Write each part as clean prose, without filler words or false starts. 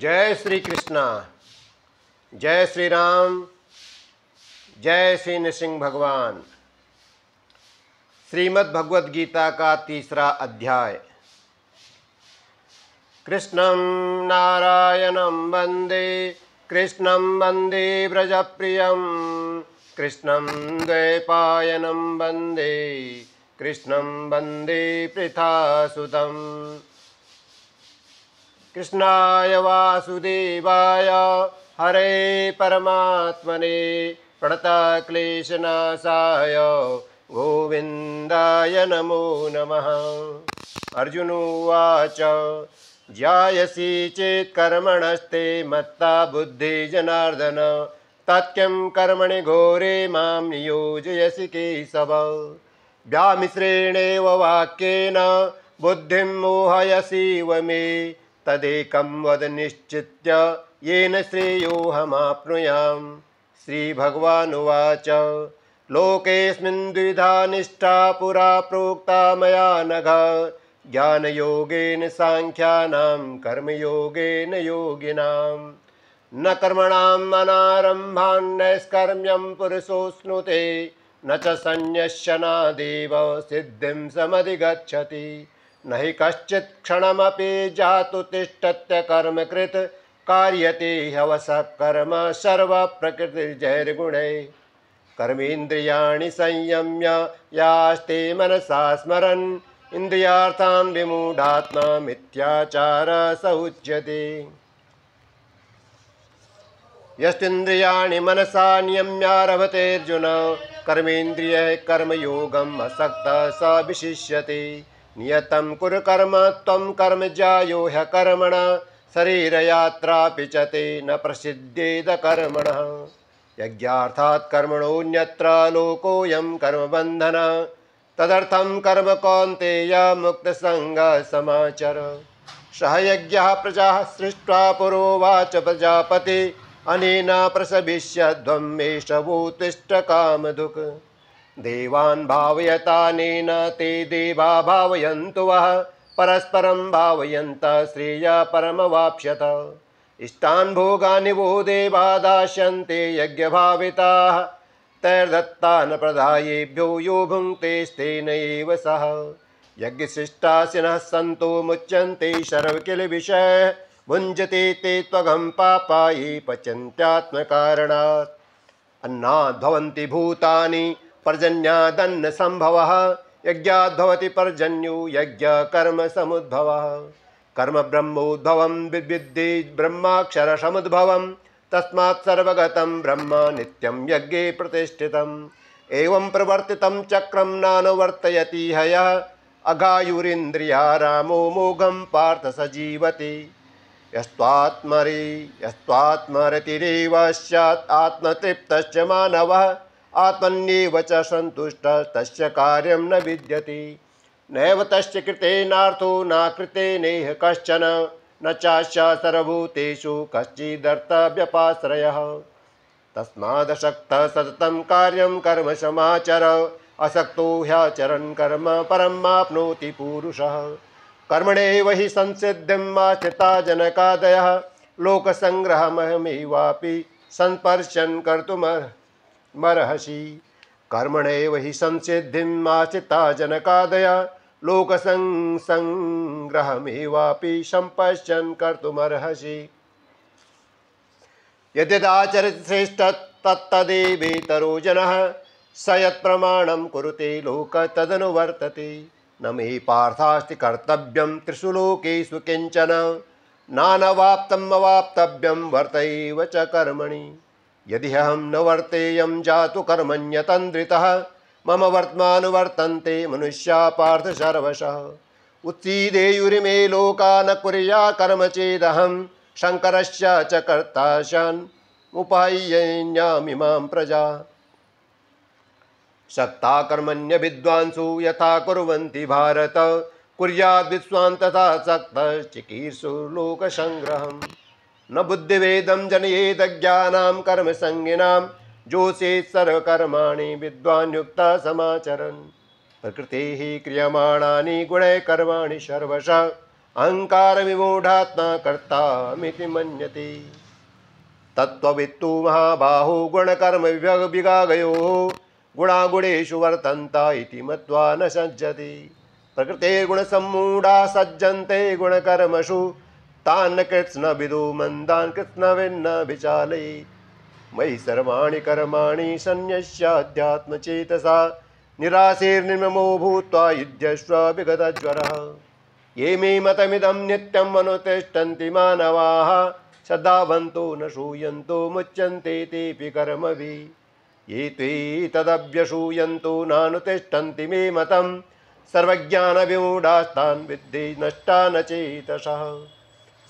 जय श्री कृष्णा, जय श्री राम, जय श्री नृसिंह भगवान। श्रीमद् भगवद गीता का तीसरा अध्याय। कृष्णं नारायणं वन्दे, कृष्णं वन्दे व्रजप्रियं, कृष्णं द्वैपायनं वन्दे, कृष्णं वन्दे पृथासुतम्। कृष्णाय वासुदेवाय हरे परमात्मने प्रणतक्लेशनाशाय गोविन्दाय नमो नमः। अर्जुन उवाच ज्यायसि चेत् कर्मणस्ते मत्ता बुद्धि जनार्दन, तत्किं कर्मणि घोरे मां नियोजयसि केशव। व्यामिश्रेणेव वाक्येन बुद्धिं मोहयसीव मे, तदेकं वद निश्चित्य येन श्रेयोऽहमाप्नुयाम्। श्रीभगवानुवाच लोकेऽस्मिन् द्विधा निष्ठा पुरा प्रोक्ता मया नघ, ज्ञानयोगेन साङ्ख्यानां कर्मयोगेन योगिनां। न कर्मणाम् अनारम्भान् नैष्कर्म्यं पुरुषोऽश्नुते, न च संन्यस्यनादेव सिद्धिं समधिगच्छति। न हि कश्चित् क्षणमपि जातु तिष्ठत्य कर्मकृत्, कार्यते ह्यवसः कर्म सर्वप्रकृतिजैर्गुणैः। कर्मेन्द्रियाणि संयम्य यास्ते मनसा स्मरन्, इन्द्रियार्थान् विमूढात्मा मिथ्याचारः स उच्यते। यस्त्विन्द्रियाणि मनसा नियम्यारभतेऽर्जुन, कर्मेन्द्रियैः कर्मयोगम् असक्तः स विशिष्यते। नियतं कुरु कर्म त्वं कर्म ज्यायो ह्यकर्मणः, शरीरयात्रापि च ते न प्रसिद्ध्येद कर्मणः। यज्ञार्थात् कर्मणोऽन्यत्र लोकोऽयं कर्मबन्धनः, तदर्थं कर्म कौन्तेय मुक्तसङ्गः समाचर। सह यज्ञः प्रजाः सृष्ट्वा पुरोवाच प्रजापति, अनेन प्रसविष्यध्वं मे शवोत्तिष्ठ कामधुक्। देवान् भावयतानेन ते देवा भावयन्तु वः, परस्परं भावयन्तः श्रेयः परमवाप्स्यथ। इष्टान् भोगान् वो देवा दास्यन्ते यज्ञभाविताः, तैर्दत्तान् प्रदायेभ्यो यो भुङ्क्तेस्तेन एव सः। यज्ञशिष्टाशिनः सन्तो मुच्यन्ते सर्वकिलविषयः, भुञ्जते ते त्वघं पापा ये पचन्त्यात्मकारणात्। अन्नाद् भवन्ति भूतानि पर्जन्यादन्न संभवः, यज्ञाद्भवति पर्जन्यो यज्ञ कर्म समुद्भवः। कर्म ब्रह्मोद्भवं विद्ये ब्रह्माक्षर समुद्भवं, तस्मात् सर्वगतं ब्रह्म नित्यं यज्ञे प्रतिष्ठितम्। एवं प्रवर्तितं चक्रं नानुवर्तयति हयः, अघायुरिन्द्रिया रामो मोघं पार्थ स जीवति। यस्त्वात्मरतिरेव स्यात् आत्मतृप्तश्च मानवः, आत्मन्येव च सन्तुष्टः तस्य कार्यं न विद्यते। नैव तस्य कृतेनार्थो नाकृतेनेह कश्चन, न चास्य सर्वभूतेषु कश्चिदर्थव्यपाश्रयः। तस्मादसक्तः सततं कार्यं कर्म समाचर, असक्तो ह्याचरन् कर्म परमाप्नोति पुरुषः। कर्मणेव हि संसिद्धिम् आस्थिता जनकादयः, लोकसङ्ग्रहमहमेवापि संस्पर्शन् कर्तुमर्हसि। कर्मणेव हि संसिद्धिम् आस्थिता जनकादयः, लोकसङ्ग्रहमेवापि संपश्यन् कर्तुमर्हसि। यद्यदाचरति श्रेष्ठः तत्तदेवेतरो जनः, स यत्प्रमाणं कुरुते लोकः तदनुवर्तते। न मे पार्थास्ति कर्तव्यं त्रिषु लोकेषु किंचन, नानवाप्तम् अवाप्तव्यं वर्त एव च कर्मणि। यदि अहं न वर्तेयं जातु कर्मण्यतन्द्रितः, मम वर्त्मानुवर्तन्ते मनुष्या पार्थ सर्वशः। उत्सीदेयुरिमे लोका न कुर्या कर्म चेदहं, शङ्करस्य च कर्ता स्यान् उपाय्येन्यामिमां प्रजा। सक्ता कर्मण्य विद्वांसु यथा कुर्वन्ति भारत, कुर्याद् विद्वान् तथा सक्तः चिकीर्षुर्लोकसङ्ग्रहम्। न बुद्धिभेदं जनयेद ज्ञानां कर्मसङ्गिनां, जोषेत् सर्वकर्माणि विद्वान् युक्तः समाचरन्। प्रकृतेः क्रियमाणानि गुणैः कर्माणि सर्वशः, अहंकार विमूढ़ात्मा कर्तामिति मन्यते। तत्त्ववित्तु महाबाहो गुणकर्म विभागयोः गुणागुणेषु वर्तन्त इति मत्वा न सज्जते। प्रकृतेर्गुणसम्मूढा सज्जन्ते गुणकर्मसु तान् कृत्स्नविदो मन्दान् कृत्स्नविन्न विचालयेत्। मयि सर्वाणि कर्माणि सन्न्यस्याध्यात्मचेतसा निराशीर्निर्ममो भूत्वा युध्यस्व विगतज्वरः। ये मे मतमिदं नित्यम् अनुतिष्ठन्ति मानवाः सदावन्तो न शूयन्तो मुच्यन्ते तेऽपि कर्मभिः। ये त्वेतदभ्यसूयन्तो नानुतिष्ठन्ति मे मतं सर्वज्ञानविमूढास्तान् विद्धि नष्टा न चेतसः।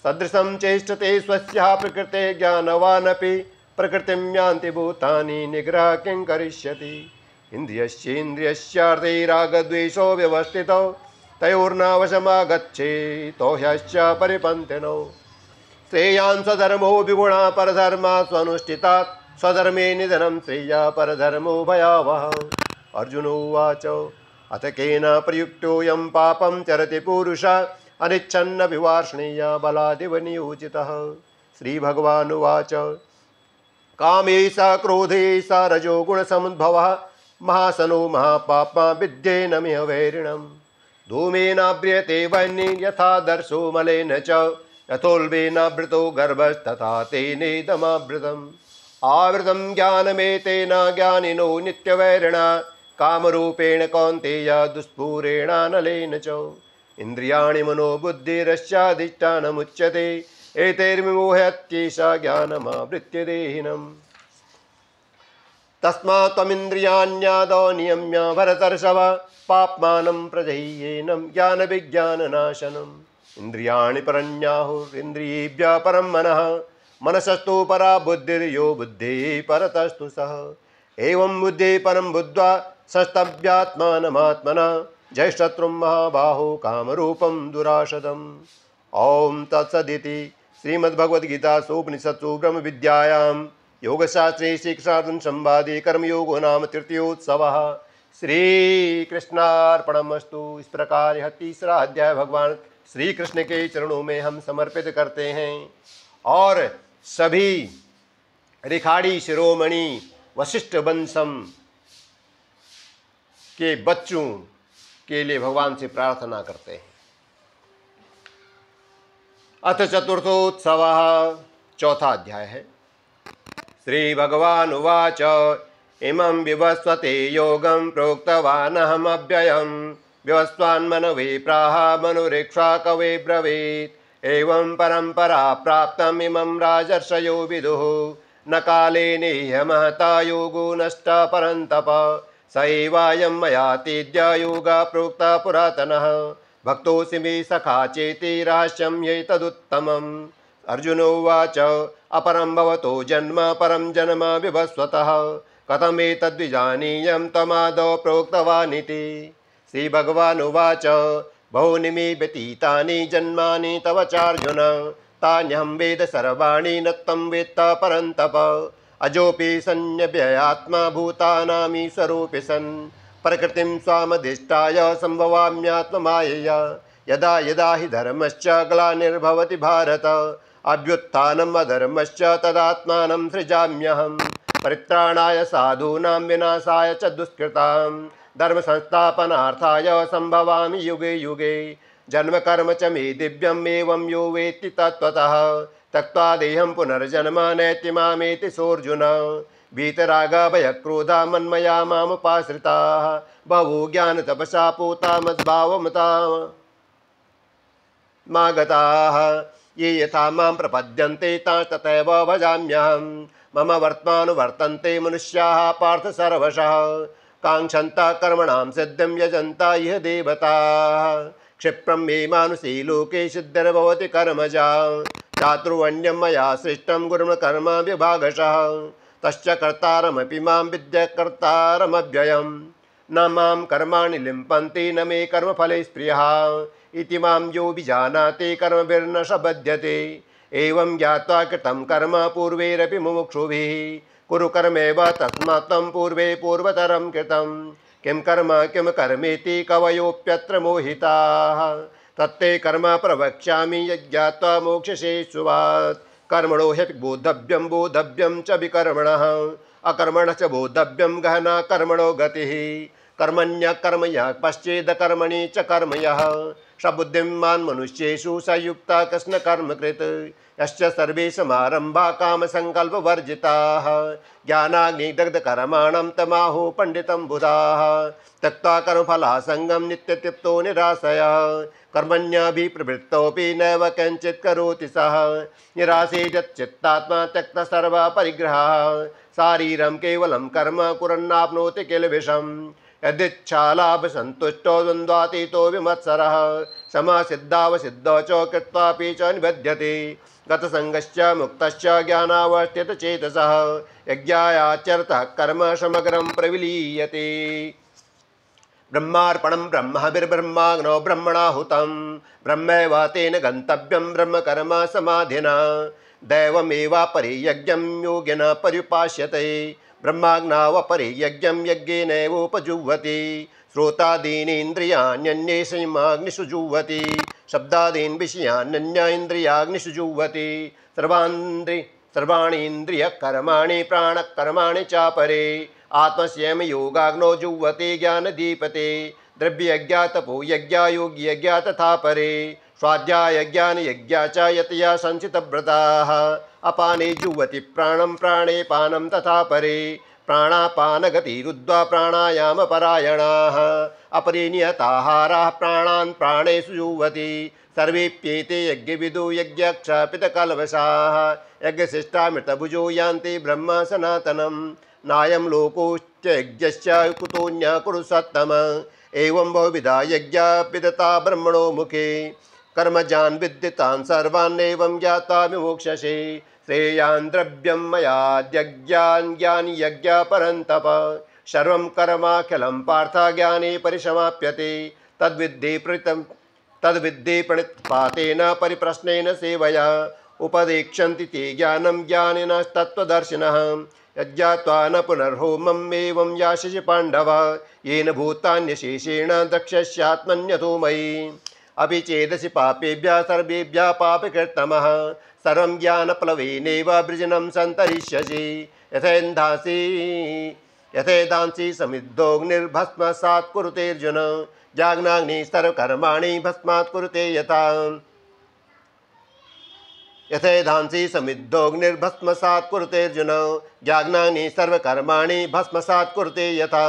सदृशं चेष्टते स्वस्याः प्रकृते ज्ञानवानपि प्रकृतिं यान्ति भूतानि निग्रह किं करिष्यति। इन्द्रियस्येन्द्रियस्यार्थे रागद्वेषो व्यवस्थितौ तयोर्नावशमागच्छेतो ह्यश्च परिपन्थिनौ। श्रेयान् स्वधर्मो विगुणा परधर्मा स्वनुष्ठितात् स्वधर्मे निधनं श्रेया परधर्मो भयावह। अर्जुन उवाच अथ केन प्रयुक्तोऽयं पापं चरति पुरुषः अनिच्छन्न विवार्ष्णेय बलादिव नियोजितः। श्रीभगवानुवाच कामे स क्रोधे स रजोगुणसमुद्भवः महासनो महापाप्मा विद्येनमिह वैरिणम्। धूमेनाव्रियते वह्निः यथा दर्शो मलेन च यथोल्बेनावृतो गर्भस्तथा तेनेदमावृतम्। आवृतं ज्ञानमेतेन ज्ञानिनो नित्यवैरिणा कामरूपेण कौन्तेय दुष्पूरेणानलेन च। इन्द्रियाणि मनोबुद्धिरश्चाधिष्ठानमुच्यते एतैर्विमोह्यत्येषा ज्ञानमावृत्य देहिनम्। तस्मात् त्वमिन्द्रियाण्यादौ नियम्य भरतर्षभ पाप्मानं प्रजह्येनं ज्ञानविज्ञाननाशनम्। इन्द्रियाणि परन्याहुरिन्द्रियेभ्यः परं मनः मनसस्तु परा बुद्धिर्यो बुद्धेः परतस्तु सः। एवं बुद्धेः परं बुद्ध्वा संस्तभ्यात्मानमात्मना जय शत्रुं महाबाहो कामरूपं दुराशदम्। ॐ तत्सदिति श्रीमद्भगवद्गीतासु उपनिषत्सु ब्रह्मविद्यायां योगशास्त्रे श्रीकृष्णार्जुन संवादे कर्मयोगो नाम तृतीयोत्सवः। श्री कृष्णार्पणमस्तु। इस प्रकार यह तीसरा अध्याय भगवान श्री कृष्ण के चरणों में हम समर्पित करते हैं और सभी रिखाड़ी शिरोमणि वशिष्ठ वंशम के बच्चों के लिए भगवान से प्रार्थना करते हैं। अथ चतुर्थोत्सवः, चौथा अध्याय है। श्री भगवान उवाच इमं विवस्वते योगं प्रोक्तवानहमव्ययं विवस्वान्मनवे प्राह मनुरेक्षा कवे ब्रवीत्। एवं परंपरा प्राप्तम् इमं राजर्षयो विदुः न कालेनेह महता योगो नष्ट परन्तप। स एवायं मया तेद्य योगा प्रोक्ता पुरातनः भक्तोऽसि मे सखा चेति रहस्यं एतदुत्तमम्। अर्जुन उवाच अपरं भवतो जन्म परं जन्म विवस्वतः कथमेतद्विजानीयं त्वमादौ प्रोक्तवानिति। श्रीभगवानुवाच बहूनि मे व्यतीतानि जन्मानि तव चार्जुन तान्यहं वेद सर्वाणि न त्वं वेत्त परन्तप। अजोऽपि संयव्ययात्मा भूतानामीश्वरोऽपि सन् प्रकृतिं स्वामधिष्ठाय सम्भवाम्यात्ममायया। यदा यदा हि धर्मश्च ग्लानिर्भवति भारत अभ्युत्थानम् अधर्मश्च तदात्मानं सृजाम्यहम्। परित्राणाय साधूनां विनाशाय च दुष्कृतां धर्म संस्थापनार्थाय संभवामि युगे युगे। जन्म कर्म च मे दिव्यम् एवं यो वेत्ति तत्त्वतः त्यक्त्वा देहं पुनर्जन्म नैति मामेति सोऽर्जुन। वीतरागा भयक्रोधा मन्मया मामुपाश्रिताः बहवो ज्ञानतपसा पूता मद्भावमता मागताः। ये यथा मां प्रपद्यन्ते तथैव भजाम्यहम्। मम वर्त्मानुवर्तन्ते मनुष्याः पार्थ सर्वशः काङ्क्षन्तः कर्मणां सिद्धिं यजन्ता इह देवताः। क्षिप्रं मे मानुषे लोके सिद्धिर्भवति कर्मजा चातुर्वर्ण्यं मया सृष्टं गुरुकर्म विभागशः। तश्च कर्तारमपि मां विद्य कर्तारमव्ययम्। न मां कर्माणि लिम्पन्ति न मे कर्मफले स्पृहः इति मां यो विजानाति कर्मभिर्न स बध्यते। एवं ज्ञात्वा कृतं कर्म पूर्वैरपि मुमुक्षुभिः कुरु कर्मेव तस्मात् तं पूर्वे पूर्वतरं कृतं किं कर्म किं कर्मेति कवयोऽप्यत्र मोहिताः। तत्ते कर्म प्रवक्ष्यामि यज्ञात्वा मोक्षसे शुभात् कर्मणो ह्यपि बोद्धव्यं बोद्धव्यं च विकर्मणः अकर्मणः च बोद्धव्यं गहना कर्मणो गतिः कर्मण्यः कर्मयः पश्चेद कर्मणि च कर्मयः सबुद्धिमान् मनुष्येषु स युक्ता कृष्ण कर्मकृत् यश्च सर्वे समारम्भा कामसङ्कल्पवर्जिताः ज्ञानाग्निदग्धकर्माणं तमाहुः पंडितं बुधाः त्यक्त्वा कर्मफलासङ्गं नित्यतृप्तो निराशयः कर्मण्याभिप्रवृत्तोऽपि नैव किञ्चित् करोति सः निराशेयच्चित्तात्मा त्यक्तः सर्वपरिग्रहः शारीरं केवलं कर्म कुर्वन्नाप्नोति किल विषम् यदिच्छालाभसन्तुष्टो द्वन्द्वातीतो विमत्सरः समासिद्धावसिद्धौ च कृत्वापि च निबध्यते गतसङ्गश्च मुक्तश्च ज्ञानावस्थितचेतसः यज्ञायाचरतः कर्म समग्रं प्रविलीयते ब्रह्मार्पणं ब्रह्मभिर्ब्रह्माग्नौ ब्रह्मणाहुतं ब्रह्मैवातेन गन्तव्यं ब्रह्मकर्म समाधिना दैवमेवापरे यज्ञं योगिनः पर्युपास्यते ब्रह्माग्नावपरे यज्ञं यज्ञेनैवोपजुह्वति श्रोतादीनीन्द्रियाण्यन्ये संयमाग्निषु जुह्वति शब्दादीन् विषयान्यन्य इन्द्रियाग्निषु जुह्वति सर्वाणीन्द्रियकर्माणि प्राणकर्माणि चापरे आत्मस्यैव योगाग्नौ जुह्वति ज्ञानदीपते द्रव्ययज्ञा तपोयज्ञा योगियज्ञा तथा परे स्वाध्यायज्ञानयज्ञा च यतया संचितव्रताः अपाने जुह्वति प्राणं प्राणे पानं तथा परे प्राणापानगतिरुद्ध्वा प्राणायामपरायणाः अपरे नियताहाराः प्राणान् प्राणेषु जुह्वति सर्वेप्येते यज्ञविदो यज्ञक्षपितकल्मषाः यज्ञशिष्टामृतभुजो यान्ति ब्रह्म सनातनं नायं लोकोच्चयज्ञस्य कुतोऽन्यः कुरु सत्तम एवं बहुविधा यज्ञा विदता ब्रह्मणो मुखे कर्मजान् विद्यतान् सर्वान् एवं ज्ञात्वा विमोक्ष्यसे श्रेयान् द्रव्यं मयाद्यज्ञान् ज्ञानि यज्ञा परन्तप सर्वं कर्माखिलं पार्थ ज्ञाने परिसमाप्यते तद्विद्धि प्रणिपातेन परिप्रश्नेन सेवया उपदेक्षन्ति ते ज्ञानं ज्ञानिनस्तत्त्वदर्शिनः यज्ञात्वा न पुनर्होमम् एवं यास्यसि पाण्डव येन भूतान्यशेषेण द्रक्ष्यस्यात्मन्यथो मयि अपि चेदसि पापेभ्यः सर्वेभ्यः पापकृत्तमः सर्वं ज्ञानप्लवेनैव वृजनं सन्तरिष्यसि यथेदांसि समिद्धोऽग्निर्भस्मात् कुरुते अर्जुन ज्ञानाग्निः सर्वकर्माणि भस्मात् कुरुते यथा यथेदांसि समिद्धोऽग्निर्भस्मसात् कुरुते अर्जुन ज्ञानाग्निः सर्वकर्माणि भस्मसात् कुरुते यथा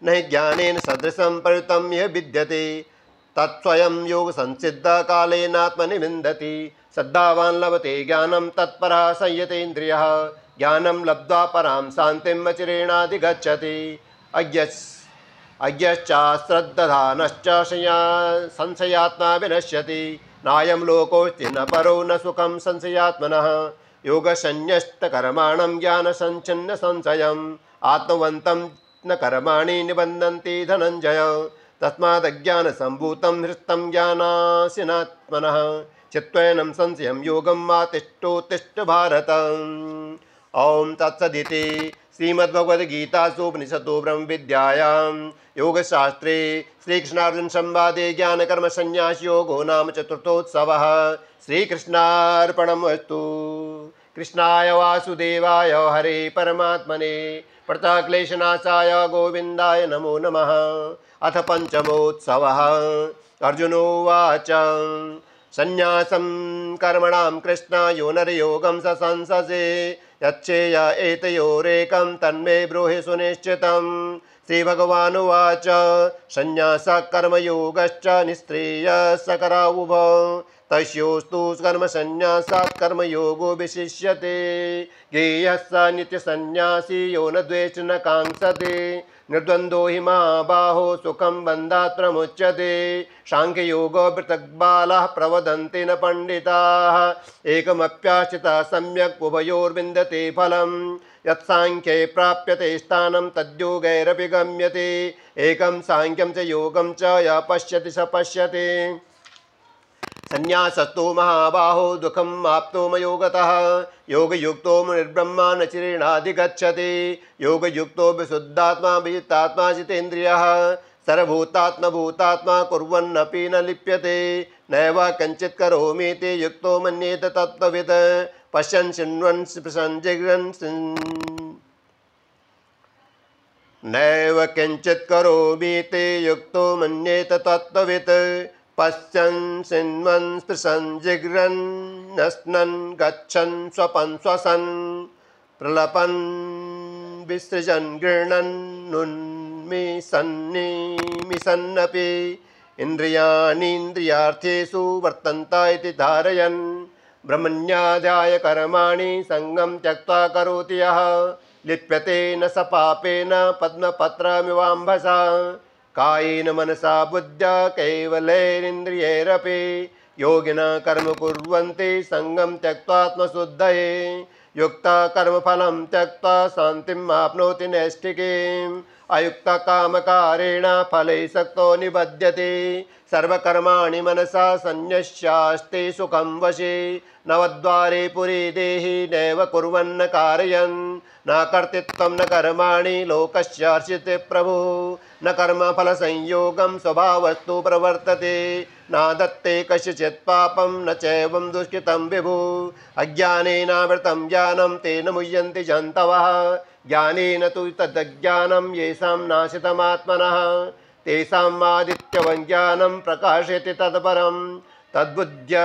न हि ज्ञानेन सदृशं परितं यः विद्यते तत्स्वयं योगसंसिद्धकालेनात्मनि विन्दति श्रद्धावान् लभते ज्ञानं तत्परः संयतेन्द्रियः ज्ञानं लब्ध्वा परां शान्तिम् अचिरेणाधिगच्छति अज्ञश्चाश्रद्दधानश्च संशयात्मा विनश्यति नायं लोकोऽस्ति न परो न सुखं संशयात्मनः योगसंन्यस्तकर्माणं ज्ञानसञ्छिन्न संशयम् आत्मवन्तं न कर्माणि निबन्धन्ति धनञ्जय तस्मादज्ञानसम्भूतं हृष्टं ज्ञानासिनात्मनः चित्त्वेनं संशयं योगं मा तिष्ठोत्तिष्ठ भारत। ओं तत्सदिति श्रीमद्भगवद्गीतासूपनिषदो ब्रह्मविद्यायां योगशास्त्रे श्रीकृष्णार्जुनसंवादे ज्ञानकर्मसन्न्यासयोगो नाम चतुर्थोत्सवः। श्रीकृष्णार्पणमस्तु। कृष्णाय वासुदेवाय हरे परमात्मने प्रणतक्लेशनाशाय गोविन्दाय नमो नमः। अथ पंचमोत्सवः। अर्जुनोवाच संन्यासं कर्मणां कृष्ण यो नरयोगं ससंससे यच्छेय एतयोरेकं तन्मे ब्रूहि सुनिश्चितं। श्रीभगवानुवाच संन्यासः कर्मयोगश्च निःश्रेयस्करौ उभौ तस्योस्तु कर्मसन्न्यासात् कर्मयोगो विशिष्यते। ज्ञेयः स नित्यसन्न्यासी यो न द्वेष्टि न काङ्क्षते निर्द्वन्द्वो हि महाबाहो सुखं बन्धात् प्रमुच्यते। सांख्ययोगो पृथग्बालाः प्रवदन्ति न पण्डिताः एकमप्याश्रितः सम्यक् उभयोर्विन्दते फलं। यत्साङ्ख्ये प्राप्यते स्थानं तद्योगैरपि गम्यते। एकं साङ्ख्यं च योगं च यः पश्यति स पश्यति। संन्यासस्तु महाबाहो दुःखम् आप्तो मयोगतः योगयुक्तो मुनिर्ब्रह्मा न चिरेणाधिगच्छति। योगयुक्तो विशुद्धात्मा विजितात्मा जितेन्द्रियः सर्वभूतात्मा भूतात्मा कुर्वन्नपि न लिप्यते नैव किंचित करोमीति युक्तो मन्येत तत्त्ववित् पश्यन् शृण्वन् स्पृशन् जिघ्रन् नैव किंचित करोमीति युक्तो मन्येत तत्त्ववित् पश्यन् शृण्वन् स्पृशन् जिघ्रन् नश्नन् गच्छन् स्वपन् श्वसन् प्रलपन् विसृजन् गृह्णन् नुन्मिषन्निमिषन्नपि इन्द्रियाणीन्द्रियार्थेषु वर्तन्त इति धारयन् ब्रह्मण्याध्याय कर्माणि सङ्गं त्यक्त्वा करोति यः लिप्यते न स पापेन पद्मपत्रमिवाम्भसा कायेन मनसा बुद्ध्या कैवलैरिन्द्रियैरपि योगिनः कर्म कुर्वन्ति सङ्गं त्यक्त्वात्मशुद्धये युक्ता कर्मफलं त्यक्त्वा शान्तिम् आप्नोति नैष्ठिकीम् अयुक्ता कामकारेण फले सक्तो निबध्यते सर्वकर्माणि मनसा संन्यस्यास्ते सुखं वशे नवद्वारे पुरे देहि नैव कुर्वन्न कारयन् न कर्तृत्वं न कर्माणि लोकस्यार्चिते प्रभु न कर्मफलसंयोगं स्वभावस्तु प्रवर्तते न दत्ते कस्यचित् पापं न चैवं दुष्कृतं विभु अज्ञानेनावृतं ज्ञानं तेन मुह्यन्ति जन्तवः ज्ञानेन तु तदज्ञानं येषां नाशितमात्मनः तेषाम् आदित्यवन् ज्ञानं प्रकाशयति तत्परं तद्बुद्ध्य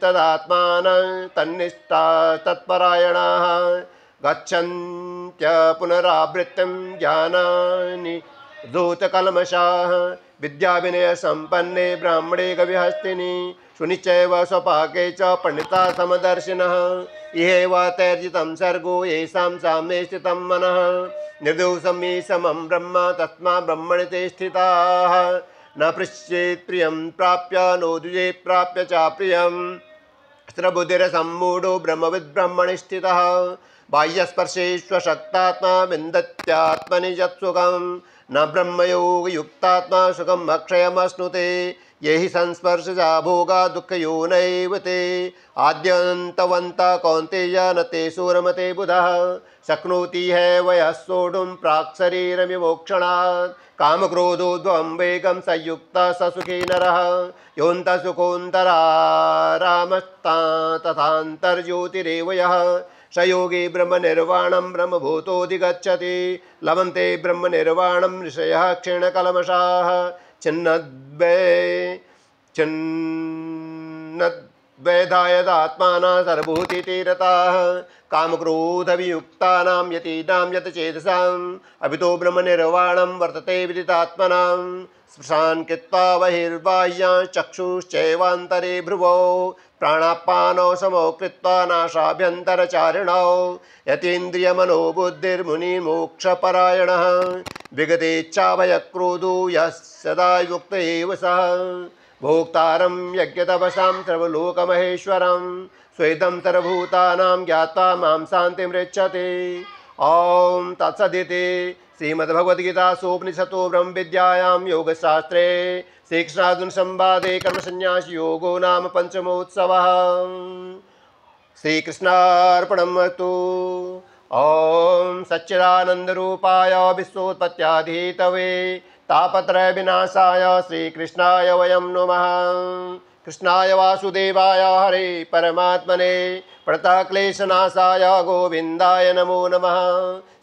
तदात्मानं तन्निष्ठा तत्परायणाः गच्छन्त्य पुनरावृत्तिं ज्ञानानि धूतकल्मषाः विद्याविनय संपन्ने ब्राह्मणे गविहस्तिनि शुनिचैव स्वपाके च पंडिता समदर्शिनः इहैव तैर्जितं सर्गो येषां साम्ये स्थितं मनः निर्दोषं मे समं ब्रह्म तस्मात् ब्रह्मणि ते स्थिताः न पृच्छेत् प्रियं प्राप्य नोद्विजेत् प्राप्य च प्रियं स्त्रबुद्धिरसम्मूढो ब्रह्मविद् ब्रह्मणि स्थितः बाह्यस्पर्शेष्वशक्तात्मा विन्दत्यात्मनि यत्सुखं न ब्रह्मयोगयुक्तात्मा सुखम् अक्षयमश्नुते ये हि संस्पर्शजा भोगा दुःखयोनैव ते आद्यन्तवन्तः कौन्तेय न ते सूरमते बुधः शक्नोति हैव यः सोढुं प्राक्शरीरमिवोक्षणात् कामक्रोधोद्भवं वेगं संयुक्तः स सुखी नरः योऽन्तः सुखोऽन्तरारामस्ता तथान्तर्ज्योतिरेव यः स योगी ब्रह्मनिर्वाणं ब्रह्मभूतोऽधिगच्छति लभन्ते ब्रह्मनिर्वाणं ऋषयः क्षीणकल्मषाः छिन्नद्वैधायदात्मानः सर्वभूतितीरताः कामक्रोधवियुक्तानां यतीनां यतचेतसाम् अभितो ब्रह्मनिर्वाणं वर्तते विदितात्मनां स्पृशान् कृत्वा बहिर्बाह्यां चक्षुश्चैवान्तरे भ्रुवौ प्राणापानौ समौ कृत्वा नाशाभ्यन्तरचारिणौ यतीन्द्रियमनोबुद्धिर्मुनिर्मोक्षपरायणः विगतेच्छाभयक्रोधो यः सदा युक्त एव सः भोक्तारं यज्ञतपसां सर्वलोकमहेश्वरं स्वेदं सर्वभूतानां ज्ञात्वा मां शान्तिमृच्छते ॐ तत्सदिति श्रीमद्भगवद्गीतासूपनिषतो ब्रह्मविद्यायां योगशास्त्रे श्रीकृष्णार्जुनसंवादे कर्मसन्न्यासयोगो नाम पंचमोत्सवः श्रीकृष्णार्पणमस्तु। ॐ सच्चिदानन्दरूपाय विश्वोत्पत्त्यादिहेतवे तापत्रय विनाशाय श्रीकृष्णाय वयं नमः। कृष्णाय वासुदेवाय हरे परमात्मने प्रणतक्लेशनाशाय गोविन्दाय नमो नमः।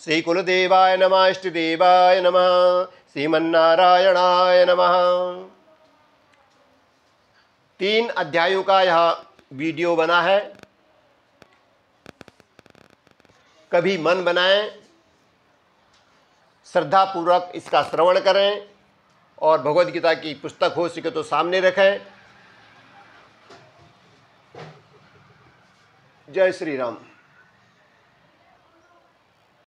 श्रीकुलदेवाय नमः, इष्टदेवाय नमः, श्रीमन्नारायणाय नमः। 3 अध्यायों का यह वीडियो बना है। कभी मन बनाएं, श्रद्धापूर्वक इसका श्रवण करें और भगवद गीता की पुस्तक हो सके तो सामने रखें। जय श्री राम।